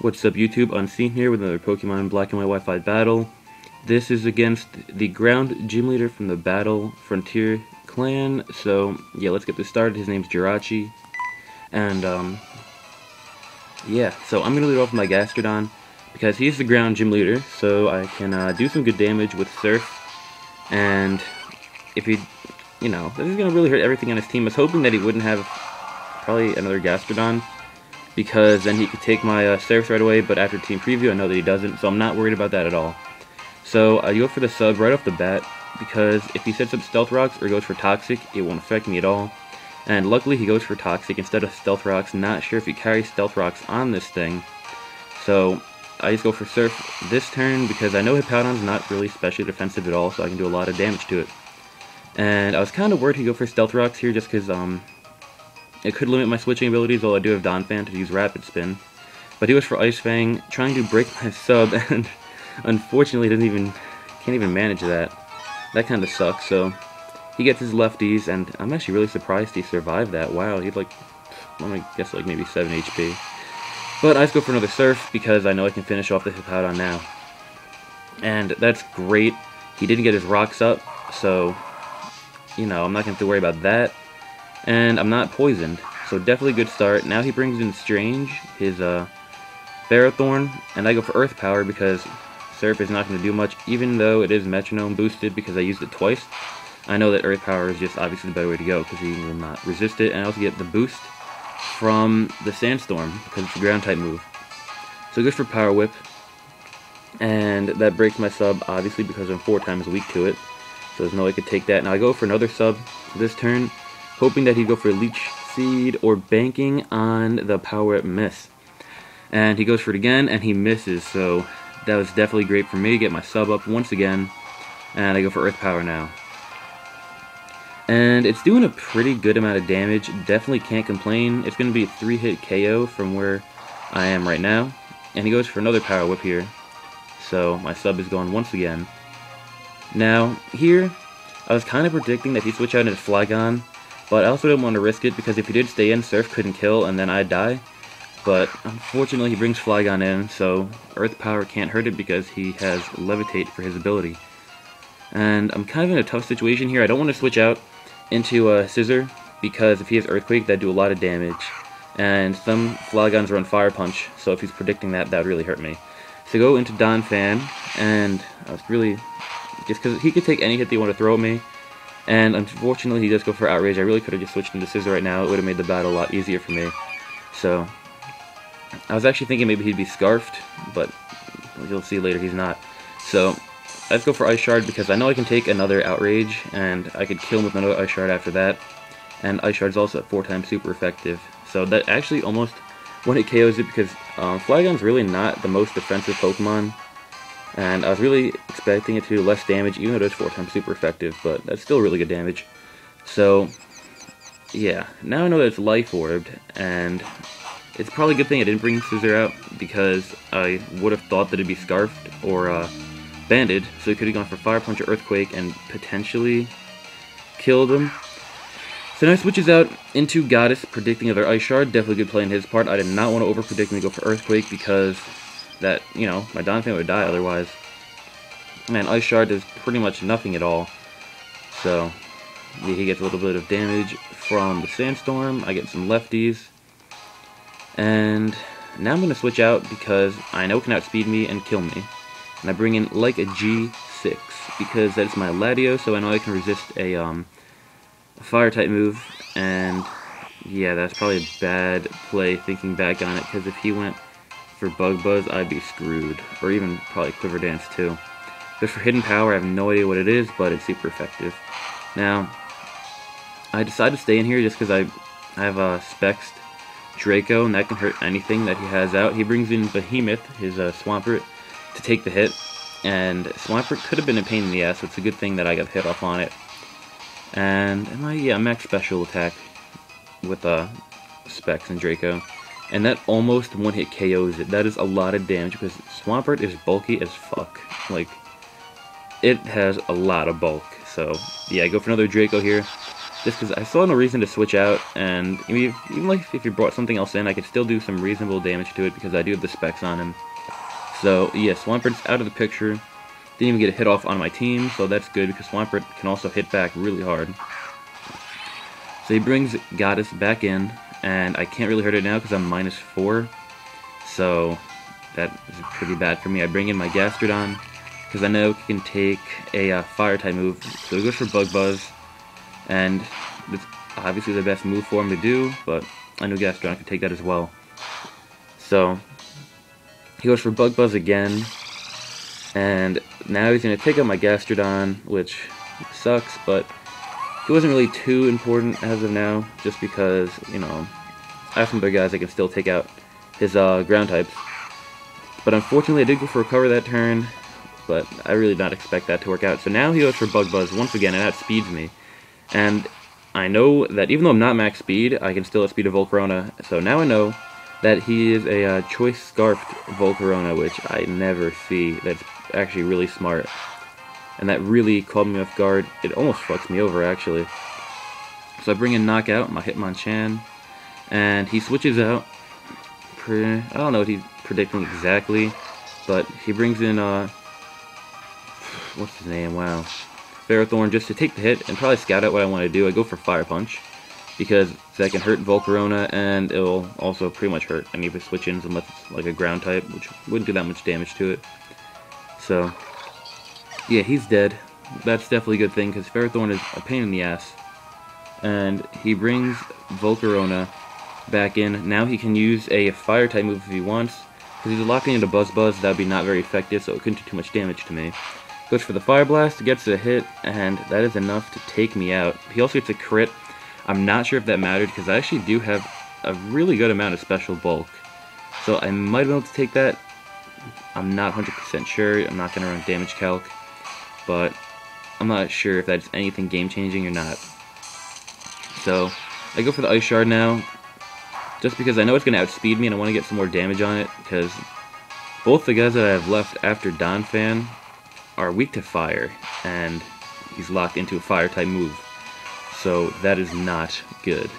What's up, YouTube? Unseen here with another Pokemon Black and White Wi-Fi battle. This is against the ground gym leader from the Battle Frontier clan. So yeah, let's get this started. His name's Jirachiii, and yeah. So I'm gonna lead off with my Gastrodon because he's the ground gym leader. So I can do some good damage with Surf, and if he, this is gonna really hurt everything on his team. I was hoping that he wouldn't have probably another Gastrodon, because then he could take my Surf right away, but after team preview I know that he doesn't, so I'm not worried about that at all. So I go for the sub right off the bat, because if he sets up Stealth Rocks or goes for Toxic, it won't affect me at all. And luckily he goes for Toxic instead of Stealth Rocks. Not sure if he carries Stealth Rocks on this thing. So I just go for Surf this turn, because I know Hippowdon's not really specially defensive at all, so I can do a lot of damage to it. And I was kind of worried he'd go for Stealth Rocks here, just because it could limit my switching abilities, although I do have Donphan to use Rapid Spin. But he goes for Ice Fang, trying to break my sub, and unfortunately can't even manage that. That kind of sucks. So he gets his lefties, and I'm actually really surprised he survived that. Wow, he'd I'm gonna guess maybe 7 HP. But I just go for another Surf, because I know I can finish off the Hippowdon now. And that's great. He didn't get his rocks up, so I'm not gonna have to worry about that. And I'm not poisoned, so definitely a good start. Now he brings in Strange, his Ferrothorn, and I go for Earth Power because Surf is not going to do much, even though it is Metronome boosted because I used it twice. I know that Earth Power is just obviously the better way to go because he will not resist it, and I also get the boost from the Sandstorm because it's a ground type move. So good for Power Whip, and that breaks my sub obviously because I'm 4 times weak to it, so there's no way I could take that. Now I go for another sub this turn, hoping that he'd go for Leech Seed or banking on the Power Up miss. And he goes for it again, and he misses, so that was definitely great for me to get my sub up once again. And I go for Earth Power now. And it's doing a pretty good amount of damage, definitely can't complain. It's going to be a 3-hit KO from where I am right now. And he goes for another Power Whip here, so my sub is gone once again. Now, here, I was kind of predicting that he'd switch out into Flygon, but I also didn't want to risk it, because if he did stay in, Surf couldn't kill, and then I'd die. But unfortunately, he brings Flygon in, so Earth Power can't hurt it because he has Levitate for his ability. And I'm kind of in a tough situation here. I don't want to switch out into Scissor, because if he has Earthquake, that'd do a lot of damage. And some Flygons run Fire Punch, so if he's predicting that, that would really hurt me. So go into Donphan, and I was really, just because he could take any hit they want to throw at me. And unfortunately, he does go for Outrage. I really could have just switched into Scissor right now. It would have made the battle a lot easier for me. So I was actually thinking maybe he'd be Scarfed, but you'll see later he's not. So let's go for Ice Shard, because I know I can take another Outrage, and I could kill him with another Ice Shard after that. And Ice Shard's also at 4 times super effective. So that actually almost when it KOs it, because Flygon's really not the most defensive Pokemon. And I was really expecting it to do less damage, even though it is 4 times super effective, but that's still really good damage. So yeah, now I know that it's Life Orbed, and it's probably a good thing I didn't bring Scissor out, because I would have thought that it'd be Scarfed or Banded, so he could have gone for Fire Punch or Earthquake and potentially killed him. So now he switches out into Goddess, predicting another Ice Shard. Definitely good play on his part. I did not want to over-predict and go for Earthquake, because that, my Donphan would die otherwise. And Ice Shard does pretty much nothing at all. So yeah, he gets a little bit of damage from the Sandstorm. I get some lefties. And now I'm going to switch out, because I know it can outspeed me and kill me. And I bring in like a G6, because that's my Latios, so I know I can resist a fire type move. And yeah, that's probably a bad play thinking back on it, because if he went for Bug Buzz, I'd be screwed. Or even probably Quiver Dance too. Just for Hidden Power, I have no idea what it is, but it's super effective. Now, I decided to stay in here just because I have Spexed Draco, and that can hurt anything that he has out. He brings in Behemoth, his Swampert, to take the hit. And Swampert could have been a pain in the ass, so it's a good thing that I got hit off on it. And yeah, max special attack with Specs and Draco. And that almost one-hit KOs it. That is a lot of damage, because Swampert is bulky as fuck. Like, it has a lot of bulk. So yeah, I go for another Draco here. just because I still had no reason to switch out, and even like if you brought something else in, I could still do some reasonable damage to it because I do have the specs on him. So yeah, Swampert's out of the picture. Didn't even get a hit off on my team, so that's good because Swampert can also hit back really hard. So he brings Goddess back in, and I can't really hurt it now because I'm -4. So that is pretty bad for me. I bring in my Gastrodon because I know he can take a fire type move. So he goes for Bug Buzz, and it's obviously the best move for him to do, but I knew Gastrodon could take that as well. So he goes for Bug Buzz again, and now he's going to take out my Gastrodon, which sucks, but it wasn't really too important as of now, just because, you know, I have some other guys that can still take out his ground types. But unfortunately, I did go for Recover that turn, but I really did not expect that to work out. So now he goes for Bug Buzz once again, and outspeeds me. And I know that even though I'm not max speed, I can still outspeed a Volcarona. So now I know that he is a Choice Scarfed Volcarona, which I never see. That's actually really smart. And that really caught me off guard. It almost fucks me over, actually. So I bring in Knockout, my Hitmonchan, and he switches out. I don't know what he's predicting exactly, but he brings in, what's his name? Wow. Ferrothorn just to take the hit and probably scout out what I want to do. I go for Fire Punch because that can hurt Volcarona, and it will also pretty much hurt any of his switch-ins unless it's like a ground type, which wouldn't do that much damage to it. So yeah, he's dead. That's definitely a good thing because Ferrothorn is a pain in the ass. And he brings Volcarona back in. Now he can use a fire type move if he wants. Because he's locking into Buzz Buzz, that would be not very effective, so it couldn't do too much damage to me. Goes for the Fire Blast, gets a hit, and that is enough to take me out. He also gets a crit. I'm not sure if that mattered because I actually do have a really good amount of special bulk. So I might be able to take that. I'm not 100% sure. I'm not going to run damage calc. But I'm not sure if that's anything game-changing or not. So I go for the Ice Shard now, just because I know it's going to outspeed me and I want to get some more damage on it, because both the guys that I have left after Donphan are weak to fire, and he's locked into a fire-type move. So that is not good.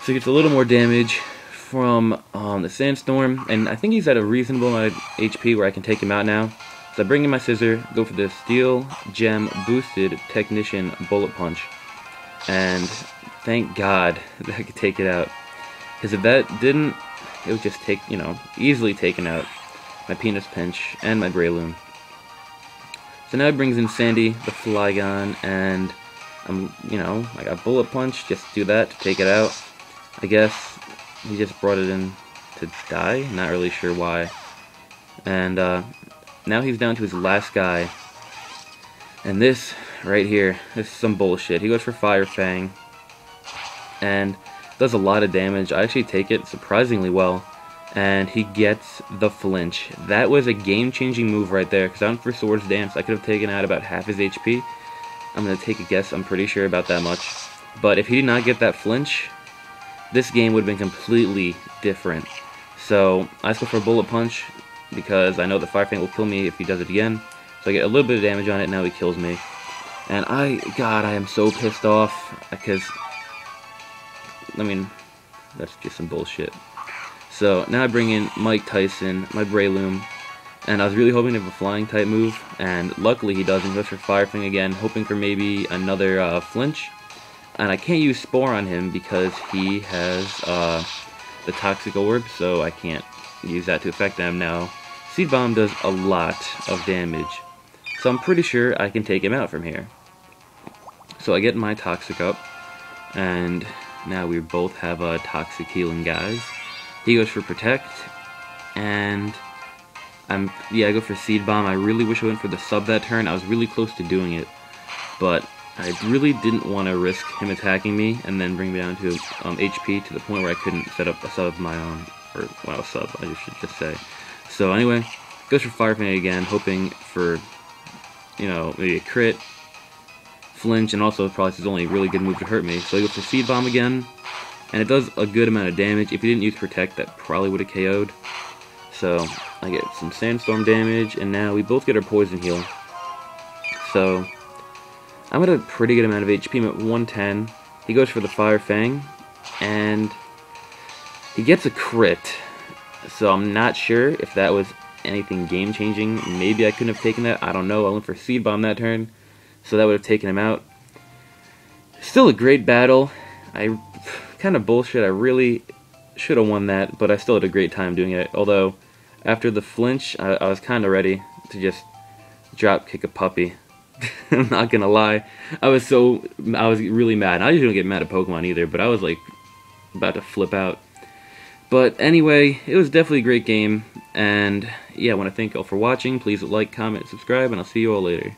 So he gets a little more damage from the Sandstorm, and I think he's at a reasonable amount of HP where I can take him out now. So I bring in my Scissor, go for the Steel Gem Boosted Technician Bullet Punch, and thank God that I could take it out. Because if that didn't, it would just take, you know, easily taken out my Penis Pinch and my Breloom. So now it brings in Sandy, the Flygon, and you know, I got Bullet Punch, just do that to take it out. I guess he just brought it in to die, not really sure why. And now he's down to his last guy. And this right here, this is some bullshit. He goes for Fire Fang and does a lot of damage. I actually take it surprisingly well, and he gets the flinch. That was a game-changing move right there, because on for Swords Dance, I could have taken out about half his HP. I'm going to take a guess, I'm pretty sure about that much. But if he did not get that flinch, this game would have been completely different. So I just go for a Bullet Punch, because I know the Fire Fang will kill me if he does it again. So I get a little bit of damage on it, now he kills me. And God, I am so pissed off, because, I mean, that's just some bullshit. So now I bring in Mike Tyson, my Breloom, and I was really hoping to have a flying type move, and luckily he doesn't. He goes for Fire Fang again, hoping for maybe another flinch. And I can't use Spore on him because he has the Toxic Orb, so I can't use that to affect him now. Seed Bomb does a lot of damage, so I'm pretty sure I can take him out from here. So I get my Toxic up, and now we both have Toxic healing guys. He goes for Protect, and I go for Seed Bomb. I really wish I went for the sub that turn. I was really close to doing it, but I really didn't want to risk him attacking me and then bring me down to HP to the point where I couldn't set up a sub of my own, or well, a sub, I should just say. So anyway, goes for Fire Fang again, hoping for, you know, maybe a crit, flinch, and also probably his only really good move to hurt me. So he goes for Seed Bomb again, and it does a good amount of damage. If he didn't use Protect, that probably would have KO'd. So I get some Sandstorm damage, and now we both get our Poison Heal. So I'm at a pretty good amount of HP. I'm at 110. He goes for the Fire Fang, and he gets a crit. So I'm not sure if that was anything game-changing. Maybe I couldn't have taken that. I don't know. I went for Seed Bomb that turn, so that would have taken him out. Still a great battle. I kind of bullshit. I really should have won that, but I still had a great time doing it. Although, after the flinch, I was kind of ready to just drop kick a puppy. I'm not gonna lie. I was really mad. I usually don't get mad at Pokemon either, but I was like about to flip out. But anyway, it was definitely a great game, and yeah, I want to thank you all for watching. Please like, comment, subscribe, and I'll see you all later.